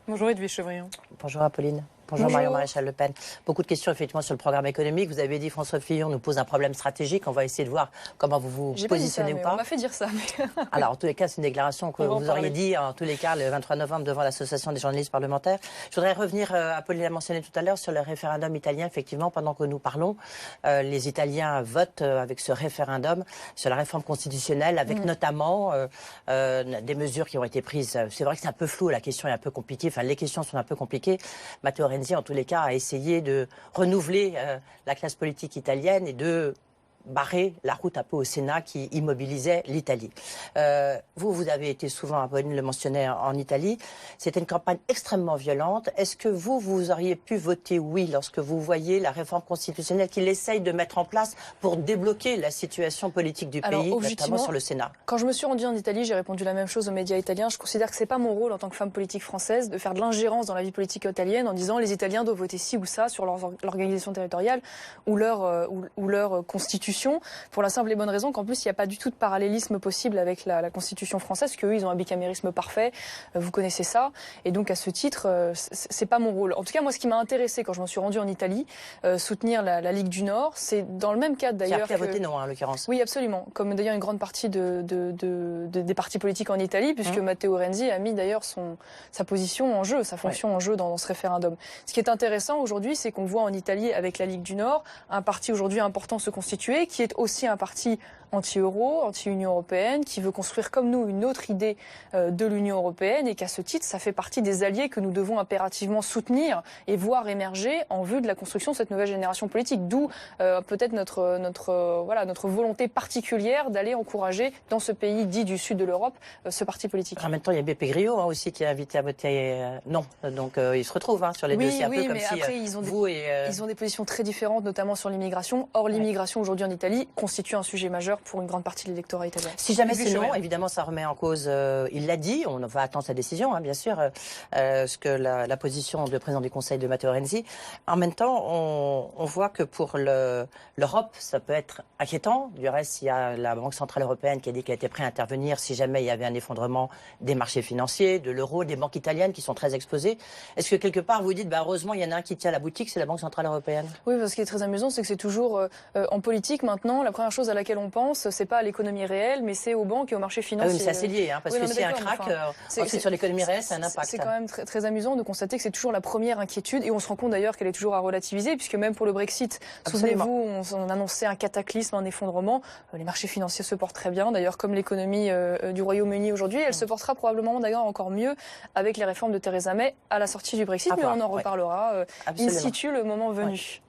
Bonjour Edwige Chevrillon. Bonjour Apolline. Bonjour Marion Maréchal Le Pen. Beaucoup de questions effectivement sur le programme économique. Vous avez dit François Fillon nous pose un problème stratégique. On va essayer de voir comment vous vous positionnez ou pas. On m'a fait dire ça. Mais... Alors en tous les cas, c'est une déclaration que vous auriez dit en tous les cas le 23 novembre devant l'Association des journalistes parlementaires. Je voudrais revenir, Apolline l'a mentionné tout à l'heure, sur le référendum italien. Effectivement, pendant que nous parlons, les Italiens votent avec ce référendum sur la réforme constitutionnelle, avec notamment des mesures qui ont été prises. C'est vrai que c'est un peu flou, la question est un peu compliquée. Enfin, les questions sont un peu compliquées. Matteo Renzi, en tous les cas, a essayé de renouveler la classe politique italienne et de barrer la route un peu au Sénat qui immobilisait l'Italie. Vous avez été souvent, Apolline le mentionnait, en Italie. C'était une campagne extrêmement violente. Est-ce que vous auriez pu voter oui lorsque vous voyez la réforme constitutionnelle qu'il essaye de mettre en place pour débloquer la situation politique du pays, notamment sur le Sénat? Quand je me suis rendue en Italie, j'ai répondu la même chose aux médias italiens. Je considère que c'est pas mon rôle en tant que femme politique française de faire de l'ingérence dans la vie politique italienne en disant les Italiens doivent voter ci ou ça sur l'organisation territoriale ou leur constitution. Pour la simple et bonne raison qu'en plus, il n'y a pas du tout de parallélisme possible avec la Constitution française, qu'eux, ils ont un bicamérisme parfait, vous connaissez ça. Et donc, à ce titre, c'est pas mon rôle. En tout cas, moi, ce qui m'a intéressé quand je m'en suis rendue en Italie, soutenir la Ligue du Nord, c'est dans le même cadre d'ailleurs. Qui a voté non, en l'occurrence. Oui, absolument. Comme d'ailleurs une grande partie des partis politiques en Italie, puisque Matteo Renzi a mis d'ailleurs sa position en jeu, sa fonction en jeu dans ce référendum. Ce qui est intéressant aujourd'hui, c'est qu'on voit en Italie, avec la Ligue du Nord, un parti aujourd'hui important se constituer, qui est aussi un parti anti-euro, anti-Union européenne, qui veut construire comme nous une autre idée de l'Union européenne et qu'à ce titre, ça fait partie des alliés que nous devons impérativement soutenir et voir émerger en vue de la construction de cette nouvelle génération politique. D'où peut-être notre volonté particulière d'aller encourager dans ce pays dit du sud de l'Europe ce parti politique. En même temps, il y a Beppe Grillo aussi qui est invité à voter non. Donc ils se retrouvent sur les dossiers un peu comme mais si après, ils ont des positions très différentes, notamment sur l'immigration. Or, l'immigration aujourd'hui en Italie constitue un sujet majeur pour une grande partie de l'électorat italien. Si jamais c'est non, évidemment, ça remet en cause, il l'a dit, on va attendre sa décision, bien sûr, ce que la position du président du Conseil de Matteo Renzi. En même temps, on voit que pour l'Europe, ça peut être inquiétant. Du reste, il y a la Banque Centrale Européenne qui a dit qu'elle était prête à intervenir si jamais il y avait un effondrement des marchés financiers, de l'euro, des banques italiennes qui sont très exposées. Est-ce que quelque part, vous dites, heureusement, il y en a un qui tient la boutique, c'est la Banque Centrale Européenne? Oui, parce qu'il est très amusant, c'est que c'est toujours en politique maintenant, la première chose à laquelle on pense, c'est pas à l'économie réelle, mais c'est aux banques et aux marchés financiers. Oui, mais c'est assez lié, parce que s'il y a un crack, ensuite sur l'économie réelle, c'est un impact. C'est quand même très amusant de constater que c'est toujours la première inquiétude, et on se rend compte d'ailleurs qu'elle est toujours à relativiser, puisque même pour le Brexit, souvenez-vous, on annonçait un cataclysme, un effondrement. Les marchés financiers se portent très bien, d'ailleurs comme l'économie du Royaume-Uni aujourd'hui, elle se portera probablement d'ailleurs encore mieux avec les réformes de Theresa May à la sortie du Brexit, mais on en reparlera in situ le moment venu.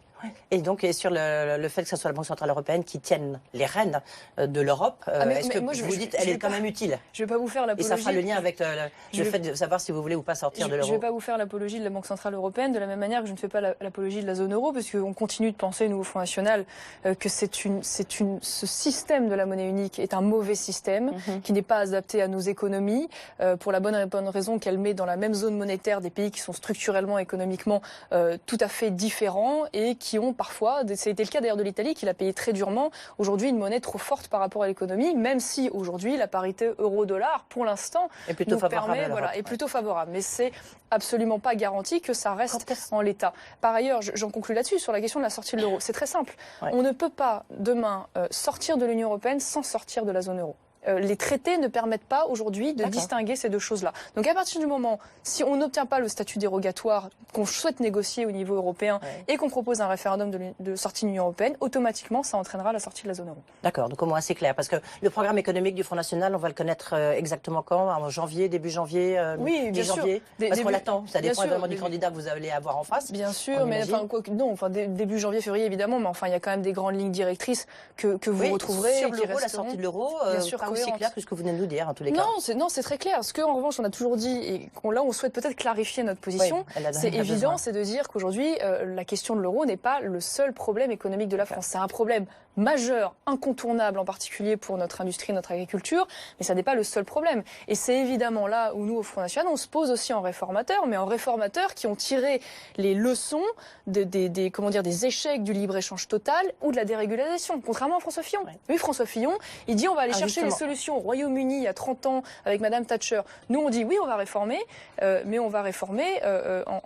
Et donc, sur le fait que ce soit la Banque Centrale Européenne qui tienne les rênes de l'Europe, est-ce que vous dites qu'elle est quand même utile? Je ne vais pas vous faire l'apologie. Et ça fera le lien avec le fait de savoir si vous voulez ou pas sortir de l'euro. Je ne vais pas vous faire l'apologie de la Banque Centrale Européenne, de la même manière que je ne fais pas l'apologie de la zone euro, parce qu'on continue de penser, nous, au Front National, que ce système de la monnaie unique est un mauvais système, qui n'est pas adapté à nos économies, pour la bonne raison qu'elle met dans la même zone monétaire des pays qui sont structurellement, économiquement tout à fait différents et qui ont parfois, c'était le cas d'ailleurs de l'Italie, qui l'a payé très durement, aujourd'hui une monnaie trop forte par rapport à l'économie, même si aujourd'hui la parité euro-dollar, pour l'instant, est plutôt favorable. Mais c'est absolument pas garanti que ça reste en l'état. Par ailleurs, j'en conclus là-dessus, sur la question de la sortie de l'euro. C'est très simple. On ne peut pas demain sortir de l'Union européenne sans sortir de la zone euro. Les traités ne permettent pas aujourd'hui de distinguer ces deux choses-là. Donc à partir du moment, si on n'obtient pas le statut dérogatoire qu'on souhaite négocier au niveau européen et qu'on propose un référendum de sortie de l'Union européenne, automatiquement ça entraînera la sortie de la zone euro. D'accord, donc au moins c'est clair, parce que le programme économique du Front National, on va le connaître exactement quand? En janvier, début janvier, oui, bien sûr. Parce qu'on l'attend, ça dépend vraiment du candidat que vous allez avoir en face. Bien sûr, mais début janvier, février évidemment, mais enfin il y a quand même des grandes lignes directrices que vous retrouverez. Sur l'euro, la sortie de l'euro, pas aussi clair que ce que vous venez de nous dire en tous les cas. Non, c'est très clair. Ce qu'en revanche on a toujours dit, et là on souhaite peut-être clarifier notre position, c'est évident, c'est de dire qu'aujourd'hui la question de l'euro n'est pas le seul problème économique de la France. C'est un problème majeur, incontournable en particulier pour notre industrie, notre agriculture, mais ça n'est pas le seul problème. Et c'est évidemment là où nous, au Front National, on se pose aussi en réformateurs, mais en réformateurs qui ont tiré les leçons des échecs du libre-échange total ou de la dérégularisation, contrairement à François Fillon. Oui, François Fillon, il dit on va aller chercher les solutions au Royaume-Uni il y a 30 ans avec Madame Thatcher. Nous, on dit oui, on va réformer, mais on va réformer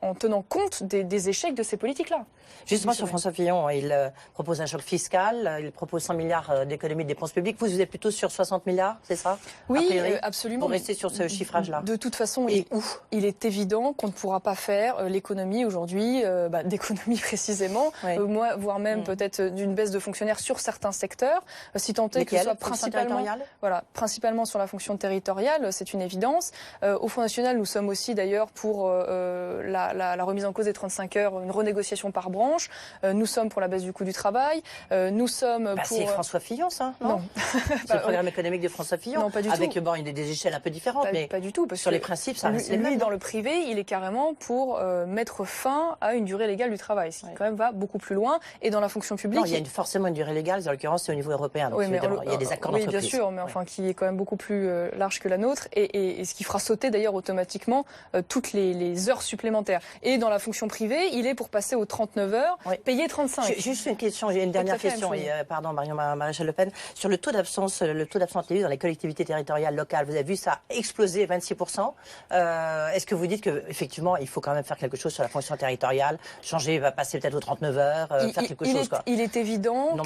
en tenant compte des échecs de ces politiques-là. Justement, sur François Fillon, il propose un choc fiscal, il propose 100 milliards d'économies de dépenses publiques. Vous êtes plutôt sur 60 milliards, c'est ça? Oui, absolument. Pour rester sur ce chiffrage-là. De toute façon, il est évident qu'on ne pourra pas faire l'économie aujourd'hui, d'économie précisément, voire même peut-être d'une baisse de fonctionnaires sur certains secteurs, si tant est que ce soit principalement sur la fonction territoriale, c'est une évidence. Au Front National, nous sommes aussi d'ailleurs pour la remise en cause des 35 heures, une renégociation par branche. Nous sommes pour la baisse du coût du travail. Nous sommes pour... C'est François Fillon, ça, non? C'est le programme économique de François Fillon. Non, pas du tout. Avec il y a des échelles un peu différentes, mais pas du tout, parce sur que les principes, ça reste les mêmes. Lui, dans le privé, il est carrément pour mettre fin à une durée légale du travail, ce qui quand même va beaucoup plus loin. Et dans la fonction publique... Non, il y a forcément une durée légale, en l'occurrence, c'est au niveau européen. Donc il y a des accords d'entreprise. Oui, bien sûr, mais enfin, qui est quand même beaucoup plus large que la nôtre, et ce qui fera sauter d'ailleurs automatiquement toutes les heures supplémentaires. Et dans la fonction privée, il est pour passer aux 39 heures, payer 35. Juste une question, j'ai une dernière question, pardon, Marion Maréchal Le Pen, sur le taux d'absentéisme dans les collectivités territoriales locales. Vous avez vu ça exploser 26%. Est-ce que vous dites qu'effectivement, il faut quand même faire quelque chose sur la fonction territoriale, changer, passer peut-être aux 39 heures, faire quelque chose, quoi? Il est évident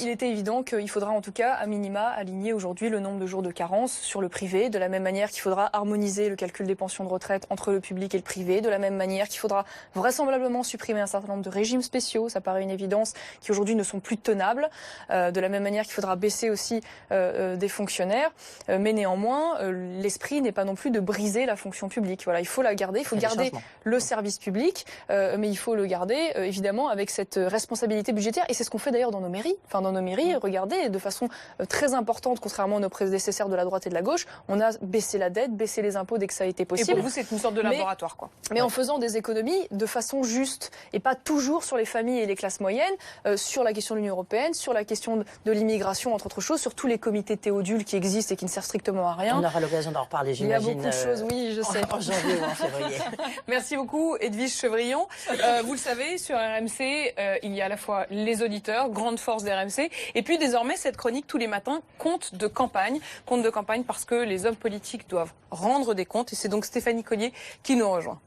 il était évident qu'il faudra en tout cas, à minima, aligner aujourd'hui le nombre de jours de carence sur le privé, de la même manière qu'il faudra harmoniser le calcul des pensions de retraite entre le public et le privé, de la même manière qu'il faudra vraisemblablement supprimer un certain nombre de régimes spéciaux, ça paraît une évidence, qui aujourd'hui ne sont plus tenables, de la même manière qu'il faudra baisser aussi des fonctionnaires, mais néanmoins, l'esprit n'est pas non plus de briser la fonction publique. Voilà, il faut la garder, il faut garder le service public, mais il faut le garder évidemment avec cette responsabilité budgétaire, et c'est ce qu'on fait d'ailleurs dans nos mairies. Enfin, dans nos mairies, regardez, de façon très importante, contrairement à nos prédécesseurs de la droite et de la gauche, on a baissé la dette, baissé les impôts dès que ça a été possible. Et pour vous, c'est une sorte de laboratoire, quoi. Mais en faisant des économies de façon juste, et pas toujours sur les familles et les classes moyennes, sur la question de l'Union européenne, sur la question de l'immigration, entre autres choses, sur tous les comités théodules qui existent et qui ne servent strictement à rien. On aura l'occasion d'en reparler, j'imagine. Il y a beaucoup de choses, oui, je sais. En janvier ou en février. Merci beaucoup, Edwige Chevrillon. Vous le savez, sur RMC, il y a à la fois les auditeurs, grande force d'RMC, et puis désormais, cette chronique tous les matins, compte de campagne parce que les hommes politiques doivent rendre des comptes, et c'est donc Stéphanie Collier qui nous rejoint.